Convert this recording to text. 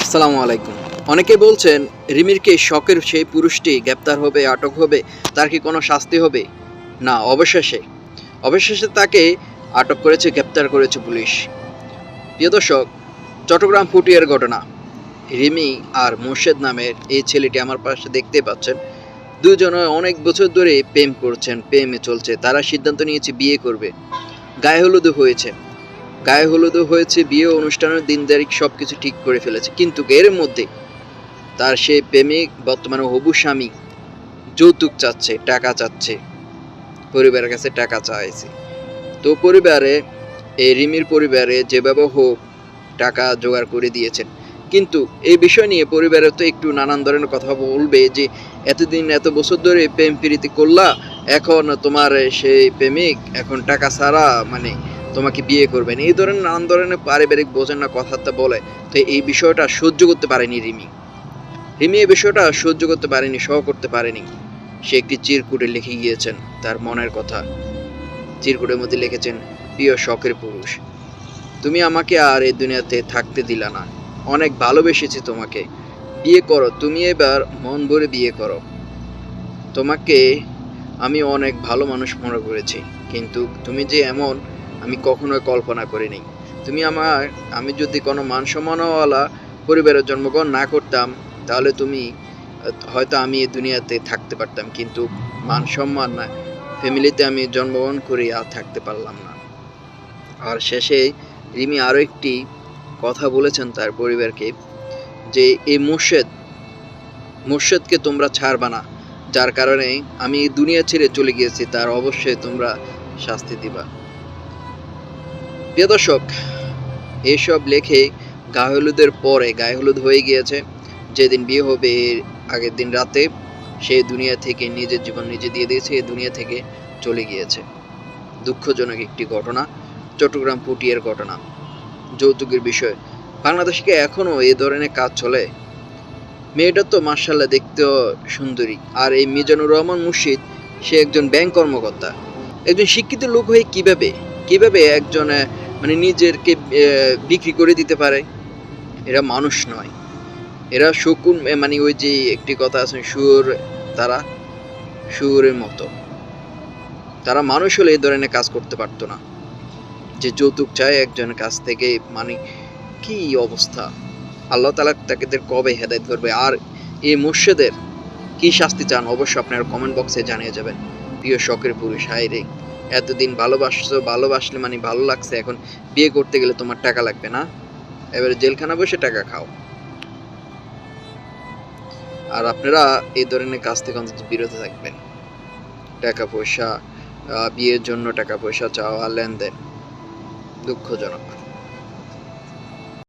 আসসালামু আলাইকুম। অনেকে বলছেন রিমিরকে শখের সেই পুরুষটি গ্রেপ্তার হবে, আটক হবে, তার কি কোনো শাস্তি হবে? না, অবশেষে তাকে আটক করেছে, গ্রেপ্তার করেছে পুলিশ। প্রিয় দর্শক, চট্টগ্রাম ফুটিয়ার ঘটনা। রিমি আর মোর্শেদ নামের এই ছেলেটি আমার পাশে দেখতে পাচ্ছেন। দুজনে অনেক বছর ধরে প্রেম করছেন, প্রেমে চলছে। তারা সিদ্ধান্ত নিয়েছে বিয়ে করবে। গায়ে হলুদও হয়েছে, বিয়ে অনুষ্ঠানের দিন তারিখ সব কিছু ঠিক করে ফেলেছে। কিন্তু এর মধ্যে তার সেই প্রেমিক, বর্তমানে হবু স্বামী, যৌতুক চাচ্ছে, টাকা চাচ্ছে, পরিবারের কাছে টাকা চাইছে। তো পরিবারে, এই রিমির পরিবারে যেভাবে হোক টাকা জোগাড় করে দিয়েছেন। কিন্তু এই বিষয় নিয়ে পরিবারে তো একটু নানান ধরনের কথা বলবে যে এতদিন এত বছর ধরে প্রেম প্রীতি করলা, এখন তোমার সেই প্রেমিক এখন টাকা ছাড়া মানে তোমাকে বিয়ে করবেন, এই ধরনের নানান ধরনের পারিবারিক বোঝেন না কথাবার্তা বলে। তো এই বিষয়টা সহ্য করতে পারেনি রিমি এই বিষয়টা সহ্য করতে পারেনি, সহ করতে পারেনি। সে একটি চিরকুটে লিখে গিয়েছেন তার মনের কথা। চিরকুটের মধ্যে লিখেছেন, প্রিয় শখের পুরুষ, তুমি আমাকে আর এই দুনিয়াতে থাকতে দিলা না। অনেক ভালোবেসেছি তোমাকে। বিয়ে করো, তুমি এবার মন ভরে বিয়ে করো। তোমাকে আমি অনেক ভালো মানুষ মনে করেছি, কিন্তু তুমি যে এমন আমি কখনোই কল্পনা করিনি। আমি যদি কোনো মান সম্মানওয়ালা পরিবারে জন্মগ্রহণ না করতাম, তাহলে হয়তো আমি এই দুনিয়াতে থাকতে পারতাম, কিন্তু মান সম্মান না, ফ্যামিলিতে আমি জন্মগ্রহণ করে আর থাকতে পারলাম না। আর শেষে রিমি আরও একটি কথা বলেছেন তার পরিবারকে, যে এই মুর্শেদকে তোমরা ছাড়বা না, যার কারণে আমি দুনিয়া ছেড়ে চলে গিয়েছি, তার অবশ্যই তোমরা শাস্তি দিবা। প্রিয় দর্শক, এইসব লেখে গায়ে হলুদ হয়ে গিয়েছে। যেদিন বিয়ে হবে এর আগের দিন রাতে সে দুনিয়া থেকে নিজের জীবন নিজে দিয়ে দিয়েছে, এই দুনিয়া থেকে চলে গিয়েছে। দুঃখজনক একটি ঘটনা, চট্টগ্রাম পুটিয়ার ঘটনা, যৌতুকের বিষয়। বাংলাদেশকে এখনও এই ধরনের কাজ চলে। মেয়েটা তো মার্শাল্লাহ দেখতেও সুন্দরী। আর এই মিজানুর রহমান মুর্শিদ, সে একজন ব্যাংক কর্মকর্তা। একজন শিক্ষিত লোক হয়ে কিভাবে একজন মানে নিজেরকে বিক্রি করে দিতে পারে? এরা মানুষ নয়, এরা শকুন, মানে ওই যে একটি কথা আছে, তারা শুয়োরের মতো। তারা মানুষ হলে এই ধরনের কাজ করতে পারতো না, যে যৌতুক চায় একজনের কাছ থেকে। মানে কি অবস্থা! আল্লাহ তাআলা তাদের কবে হেদায়েত করবে? আর এই মুর্শিদের কি শাস্তি চান অবশ্যই আপনারা কমেন্ট বক্সে জানিয়ে যাবেন। প্রিয় শখের পুরুষ, হায় রে, এতদিন ভালোবাসলে মানে ভালো লাগছে, এখন বিয়ে করতে গেলে তোমার টাকা লাগবে না, এবারে জেলখানা বসে টাকা খাও। আর আপনারা এই ধরনের কাজ থেকে অন্তত বিরত থাকবেন। টাকা পয়সা, বিয়ের জন্য টাকা পয়সা চাওয়া, লেনদেন দুঃখজনক।